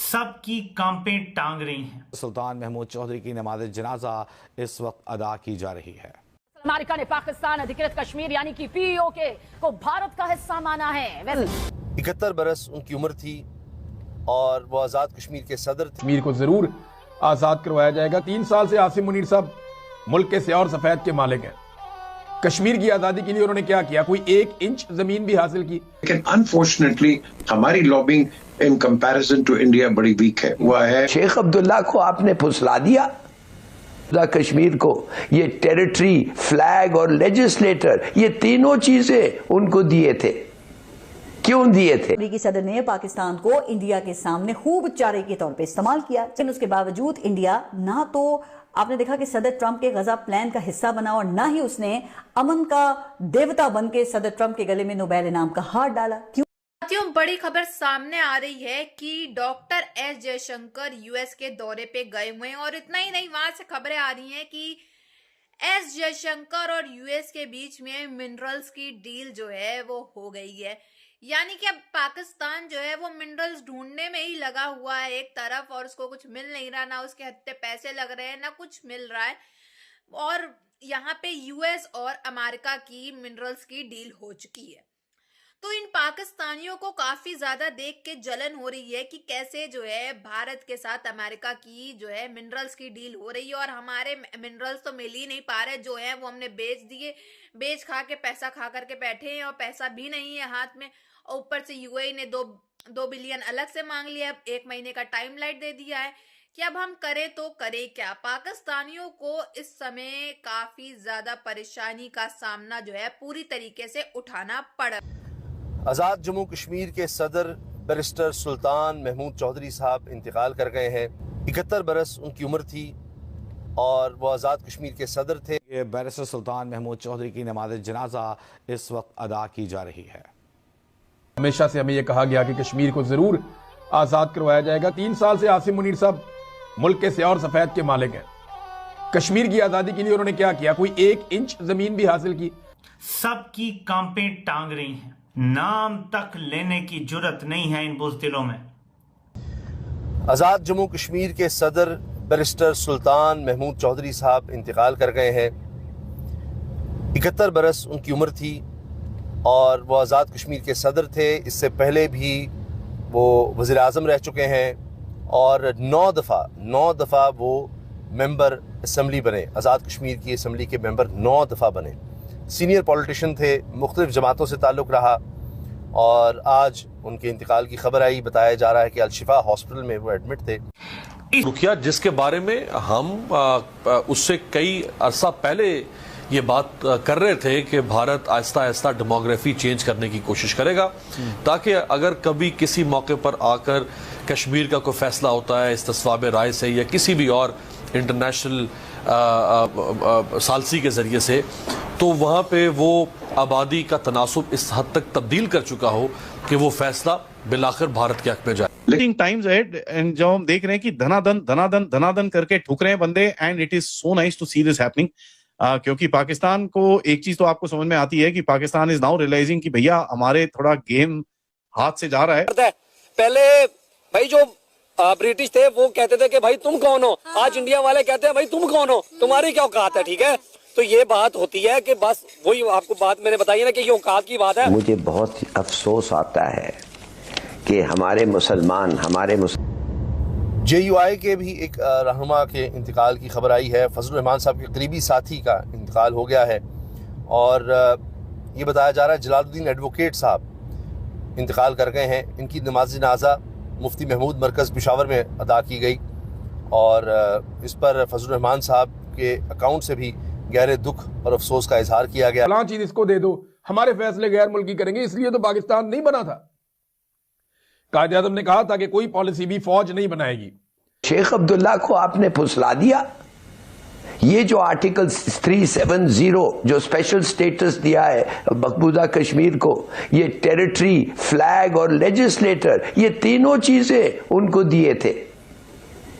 सबकी कांपें टांग रही हैं। सुल्तान महमूद चौधरी की नमाज जनाजा इस वक्त अदा की जा रही है। अमेरिका ने पाकिस्तान अधिकृत कश्मीर यानी कि पीओके को भारत का हिस्सा माना है। 71 बरस उनकी उम्र थी और वो आजाद कश्मीर के सदर थे। कश्मीर को जरूर आजाद करवाया जाएगा। 3 साल से आसिम मुनीर साहब मुल्क के स्याह और सफेद के मालिक हैं। कश्मीर की आजादी के लिए उन्होंने क्या किया? कोई 1 इंच जमीन भी हासिल की? लेकिन अनफॉर्चुनेटली हमारी lobbying in comparison to India बड़ी वीक है। हुआ है शेख अब्दुल्ला को आपने फुसला दिया, कश्मीर को ये टेरिटरी, फ्लैग और लेजिस्लेटर, ये तीनों चीजें उनको दिए थे। क्यों दिए थे? अमेरिकी सदर ने पाकिस्तान को इंडिया के सामने खूब चारे के तौर पे इस्तेमाल किया, लेकिन उसके बावजूद इंडिया ना तो आपने देखा कि सदर ट्रंप के गजा प्लान का हिस्सा बना और ना ही उसने अमन का देवता बन के सदर ट्रंप के गले में नोबेल इनाम का हार डाला। क्यों? बड़ी खबर सामने आ रही है कि डॉक्टर एस जयशंकर यूएस के दौरे पे गए हुए हैं और इतना ही नहीं, वहां से खबरें आ रही हैं कि एस जयशंकर और यूएस के बीच में मिनरल्स की डील जो है वो हो गई है। यानी कि अब पाकिस्तान जो है वो मिनरल्स ढूंढने में ही लगा हुआ है एक तरफ, और उसको कुछ मिल नहीं रहा, ना उसके हत्ते पैसे लग रहे हैं, ना कुछ मिल रहा है। और यहाँ पे यूएस और अमेरिका की मिनरल्स की डील हो चुकी है। तो इन पाकिस्तानियों को काफी ज्यादा देख के जलन हो रही है कि कैसे जो है भारत के साथ अमेरिका की जो है मिनरल्स की डील हो रही है और हमारे मिनरल्स तो मिल ही नहीं पा रहे, जो है वो हमने बेच दिए, बेच खा के पैसा खा करके बैठे हैं और पैसा भी नहीं है हाथ में। और ऊपर से यूएई ने 2 बिलियन अलग से मांग लिया, 1 महीने का टाइम लाइट दे दिया है कि अब हम करें तो करें क्या। पाकिस्तानियों को इस समय काफी ज्यादा परेशानी का सामना जो है पूरी तरीके से उठाना पड़ा। आज़ाद जम्मू कश्मीर के सदर बैरिस्टर सुल्तान महमूद चौधरी साहब इंतकाल कर गए हैं। 71 बरस उनकी उम्र थी और वो आज़ाद कश्मीर के सदर थे। ये बैरिस्टर सुल्तान महमूद चौधरी की नमाज जनाजा इस वक्त अदा की जा रही है। हमेशा से हमें यह कहा गया कि कश्मीर को जरूर आजाद करवाया जाएगा। 3 साल से आसिम मुनीर साहब मुल्क के स्याह और सफेद के मालिक हैं। कश्मीर की आजादी के लिए उन्होंने क्या किया? कोई 1 इंच जमीन भी हासिल की? सबकी कांपें टांग रही हैं। नाम तक लेने की जुर्रत नहीं है इन बुज़दिलों में। आज़ाद जम्मू कश्मीर के सदर बैरिस्टर सुल्तान महमूद चौधरी साहब इंतकाल कर गए हैं। 71 बरस उनकी उम्र थी और वो आज़ाद कश्मीर के सदर थे। इससे पहले भी वो वज़ीर आज़म रह चुके हैं और 9 दफ़ा वो मेंबर असम्बली बने। आज़ाद कश्मीर की असम्बली के मेंबर 9 दफ़ा बने। सीनियर पॉलिटिशियन थे, मुख्तलिफ जमातों से ताल्लुक़ रहा और आज उनके इंतकाल की खबर आई। बताया जा रहा है कि अल-शिफा हॉस्पिटल में वो एडमिट थे। रुकिया, जिसके बारे में हम उससे कई अरसा पहले ये बात कर रहे थे कि भारत आहिस्ता आहिस्ता डेमोग्राफी चेंज करने की कोशिश करेगा, ताकि अगर कभी किसी मौके पर आकर कश्मीर का कोई फैसला होता है इस्तिस्वाब राय से या किसी भी और इंटरनेशनल सालसी के जरिए से, तो वहाँ पे वो आबादी का तनासुब इस हद तक तब्दील कर चुका हो कि वो फैसला बिलाखिर भारत के हक में जाए। लेकिन टाइम्स एड एंड जो हम देख रहे हैं कि धनादन करके ठुक रहे हैं बंदे, and it is so nice to see this happening. क्योंकि पाकिस्तान को एक चीज तो आपको समझ में आती है कि पाकिस्तान इज नाउ रियलाइजिंग कि भैया हमारे थोड़ा गेम हाथ से जा रहा है। पहले भाई जो ब्रिटिश थे वो कहते थे कि भाई तुम कौन हो, आज इंडिया वाले कहते हैं भाई तुम कौन हो, तुम्हारी क्या औकात है। ठीक है, तो ये बात होती है कि बस वही आपको बात मैंने बताई ना कि ये औकात की बात है। मुझे बहुत अफसोस आता है कि हमारे मुसलमान JUI के भी एक रहनुमा के इंतकाल की खबर आई है। फजलुर रहमान साहब के करीबी साथी का इंतकाल हो गया है और ये बताया जा रहा है जलालुद्दीन एडवोकेट साहब इंतकाल कर गए हैं। इनकी नमाज जनाजा मुफ्ती महमूद मरकज़ पेशावर में अदा की गई और इस पर फजलुर रहमान साहब के अकाउंट से भी गहरे दुख और अफसोस का इजहार किया गया। फलां चीज इसको दे दो, हमारे फैसले गैर मुल्की करेंगे, इसलिए तो पाकिस्तान नहीं बना था। कायदे आज़म ने कहा था कि कोई पॉलिसी भी फौज नहीं बनाएगी। शेख अब्दुल्ला को आपने फुसला दिया। ये जो आर्टिकल 370 जो स्पेशल स्टेटस दिया है मकबूजा कश्मीर को, ये टेरिटरी, फ्लैग और लेजिस्लेटर, ये तीनों चीजें उनको दिए थे।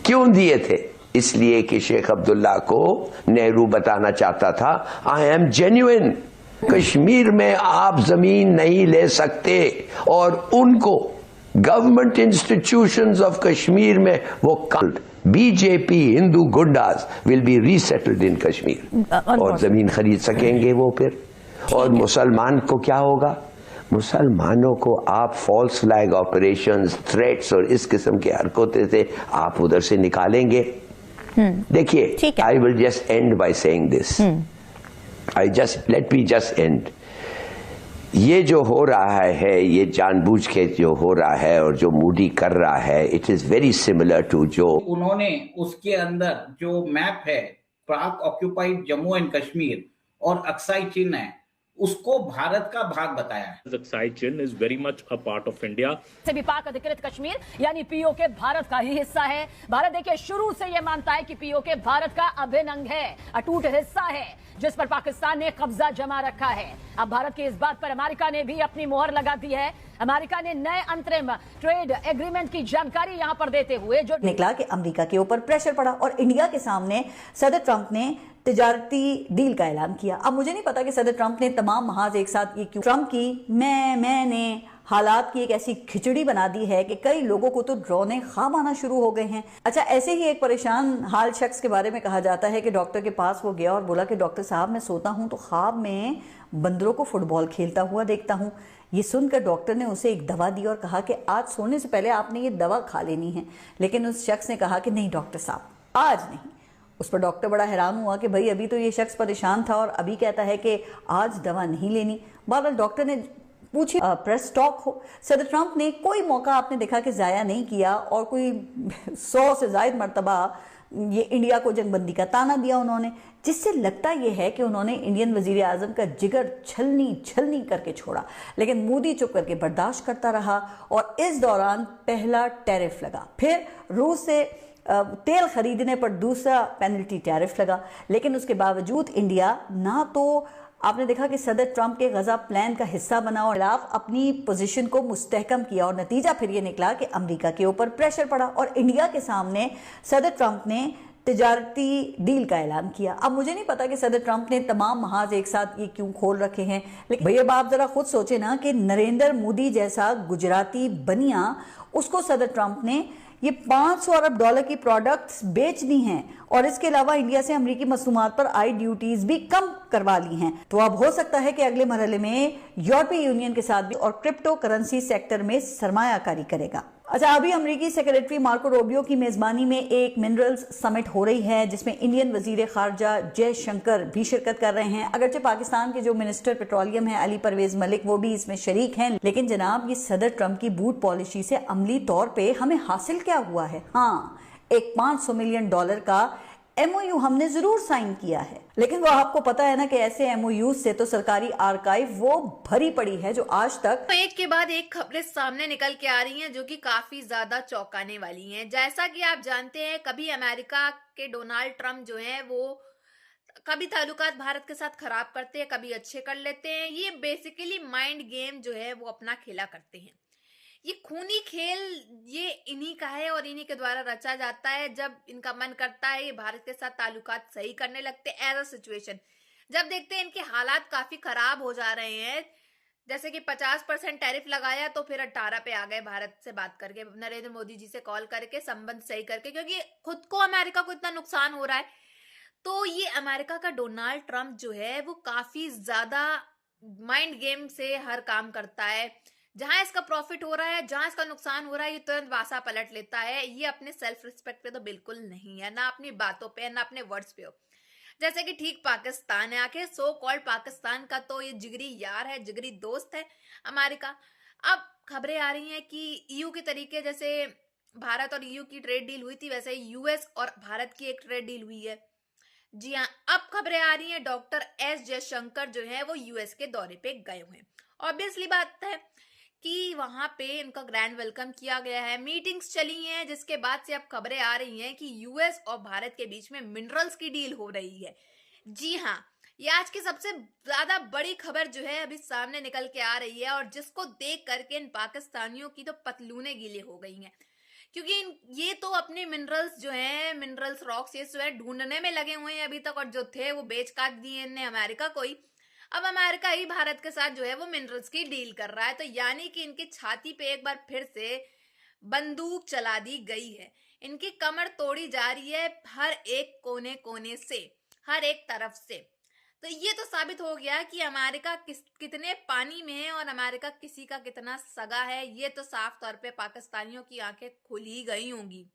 क्यों दिए थे? इसलिए कि शेख अब्दुल्ला को नेहरू बताना चाहता था आई एम जेन्युइन, कश्मीर में आप जमीन नहीं ले सकते और उनको गवर्नमेंट इंस्टीट्यूशंस ऑफ कश्मीर में वो बीजेपी हिंदू गुंडास विल बी रीसेटल्ड इन कश्मीर और जमीन खरीद सकेंगे वो फिर। और मुसलमान को क्या होगा? मुसलमानों को आप फॉल्स फ्लैग ऑपरेशंस, थ्रेट्स और इस किस्म की हरकतें से आप उधर से निकालेंगे। देखिए, I will just and by saying this, let me just and. ये जो हो रहा है, ये जानबूझ के जो हो रहा है और जो मोदी कर रहा है, it is very similar to जो उन्होंने उसके अंदर जो मैप है पाक ऑक्यूपाइड जम्मू एंड कश्मीर और अक्साई चिन्ह है, उसको भारत का भाग बताया है। अक्साई चिन्ह is very much a part of India. से भी पाक अधिकृत कश्मीर यानी पीओके भारत का ही हिस्सा है। भारत देखिए शुरू से यह मानता है कि पीओके भारत का अभिन्न अंग है, अटूट हिस्सा है जिस पर पाकिस्तान ने कब्जा जमा रखा है। अब भारत की इस बात पर अमेरिका ने भी अपनी मोहर लगा दी है। अमेरिका ने नए अंतरिम ट्रेड एग्रीमेंट की जानकारी यहां पर देते हुए जो निकला कि अमेरिका के ऊपर प्रेशर पड़ा और इंडिया के सामने सदर ट्रंप ने तिजारती डील का ऐलान किया। अब मुझे नहीं पता कि सदर ट्रंप ने तमाम महाज एक साथ ये क्यों, ट्रंप की मैंने हालात की एक ऐसी खिचड़ी बना दी है कि कई लोगों को तो रोने ख्वाब आना शुरू हो गए हैं। अच्छा, ऐसे ही एक परेशान हाल शख्स के बारे में कहा जाता है कि डॉक्टर के पास वो गया और बोला कि डॉक्टर साहब मैं सोता हूं तो ख्वाब में बंदरों को फुटबॉल खेलता हुआ देखता हूं। ये सुनकर डॉक्टर ने उसे एक दवा दी और कहा कि आज सोने से पहले आपने ये दवा खा लेनी है। लेकिन उस शख्स ने कहा कि नहीं डॉक्टर साहब, आज नहीं। उस पर डॉक्टर बड़ा हैरान हुआ कि भाई अभी तो ये शख्स परेशान था और अभी कहता है कि आज दवा नहीं लेनी। बहरहाल डॉक्टर ने पूछी प्रेस टॉक हो। सदर ट्रंप ने कोई मौका आपने देखा कि जाया नहीं किया और कोई 100 से ज्यादा मरतबा ये इंडिया को जंगबंदी का ताना दिया उन्होंने, जिससे लगता यह है कि उन्होंने इंडियन वजीर आजम का जिगर छलनी करके छोड़ा। लेकिन मोदी चुप करके बर्दाश्त करता रहा और इस दौरान पहला टैरिफ लगा, फिर रूस से तेल खरीदने पर दूसरा पेनल्टी टैरिफ लगा। लेकिन उसके बावजूद इंडिया ना तो आपने देखा कि सदर ट्रंप के गजा प्लान का हिस्सा बना और खिलाफ अपनी पोजीशन को मुस्तहकम किया और नतीजा फिर ये निकला कि अमेरिका के ऊपर प्रेशर पड़ा और इंडिया के सामने सदर ट्रंप ने तिजारती डील का ऐलान किया। अब मुझे नहीं पता कि सदर ट्रंप ने तमाम महाज एक साथ ये क्यों खोल रखे हैं, लेकिन भैया आप जरा खुद सोचे ना कि नरेंद्र मोदी जैसा गुजराती बनिया, उसको सदर ट्रंप ने ये 500 अरब डॉलर की प्रोडक्ट्स बेच दी हैं और इसके अलावा इंडिया से अमेरिकी मसूमात पर आई ड्यूटीज भी कम करवा ली हैं। तो अब हो सकता है कि अगले मरहले में यूरोपीय यूनियन के साथ भी और क्रिप्टो करेंसी सेक्टर में सरमायाकारी करेगा। अच्छा, अभी अमेरिकी सेक्रेटरी मार्को रूबियो की मेजबानी में एक मिनरल्स समिट हो रही है जिसमें इंडियन वजीर खारजा जयशंकर भी शिरकत कर रहे हैं। अगरचे पाकिस्तान के जो मिनिस्टर पेट्रोलियम है अली परवेज मलिक वो भी इसमें शरीक हैं, लेकिन जनाब ये सदर ट्रंप की बूट पॉलिसी से अमली तौर पे हमें हासिल क्या हुआ है? हाँ, एक $500 मिलियन का MOU हमने जरूर साइन किया है, लेकिन वो आपको पता है ना कि ऐसे MOU से तो सरकारी आर्काइव वो भरी पड़ी है जो आज तक एक के बाद एक खबरें सामने निकल के आ रही हैं जो कि काफी ज्यादा चौंकाने वाली हैं। जैसा कि आप जानते हैं, कभी अमेरिका के डोनाल्ड ट्रंप जो हैं वो कभी ताल्लुकात भारत के साथ खराब करते हैं, कभी अच्छे कर लेते हैं। ये बेसिकली माइंड गेम जो है वो अपना खेला करते हैं। ये खूनी खेल ये इन्हीं का है और इन्हीं के द्वारा रचा जाता है। जब इनका मन करता है ये भारत के साथ ताल्लुकात सही करने लगते हैं एज अ सिचुएशन। जब देखते हैं इनके हालात काफी खराब हो जा रहे हैं, जैसे कि 50% टैरिफ लगाया तो फिर 18 पे आ गए भारत से बात करके, नरेंद्र मोदी जी से कॉल करके संबंध सही करके, क्योंकि खुद को अमेरिका को इतना नुकसान हो रहा है। तो ये अमेरिका का डोनाल्ड ट्रंप जो है वो काफी ज्यादा माइंड गेम से हर काम करता है। जहां इसका प्रॉफिट हो रहा है, जहां इसका नुकसान हो रहा है, ये तुरंत वासा पलट लेता है। ये अपने सेल्फ रिस्पेक्ट पे तो बिल्कुल नहीं है, ना अपनी बातों पे, ना अपने वर्ड्स पे हो। जैसे कि ठीक पाकिस्तान है, आखिर सो कॉल्ड पाकिस्तान का तो ये जिगरी यार है, जिगरी दोस्त है अमेरिका। अब खबरें आ रही हैं कि EU के तरीके जैसे भारत और EU की ट्रेड डील हुई थी, वैसे US और भारत की एक ट्रेड डील हुई है। जी हाँ, अब खबरें आ रही हैं डॉक्टर S जयशंकर जो है वो US के दौरे पे गए हुए हैं। ऑब्वियसली बात है कि वहां पे इनका ग्रैंड वेलकम किया गया है, मीटिंग्स चली हैं, जिसके बाद से अब खबरें आ रही हैं कि US और भारत के बीच में मिनरल्स की डील हो रही है। जी हाँ, ये आज की सबसे ज्यादा बड़ी खबर जो है अभी सामने निकल के आ रही है और जिसको देख करके इन पाकिस्तानियों की तो पतलूने गीले हो गई हैं, क्योंकि ये तो अपने मिनरल्स जो हैं, मिनरल्स रॉक्स ये जो है ढूंढने में लगे हुए हैं अभी तक, और जो थे वो बेच काट दिए इनने अमेरिका को ही। अब अमेरिका ही भारत के साथ जो है वो मिनरल्स की डील कर रहा है, तो यानी कि इनकी छाती पे एक बार फिर से बंदूक चला दी गई है। इनकी कमर तोड़ी जा रही है हर एक कोने कोने से, हर एक तरफ से। तो ये तो साबित हो गया कि अमेरिका कितने पानी में है और अमेरिका किसी का कितना सगा है। ये तो साफ तौर पे पाकिस्तानियों की आंखें खुल ही गई होंगी।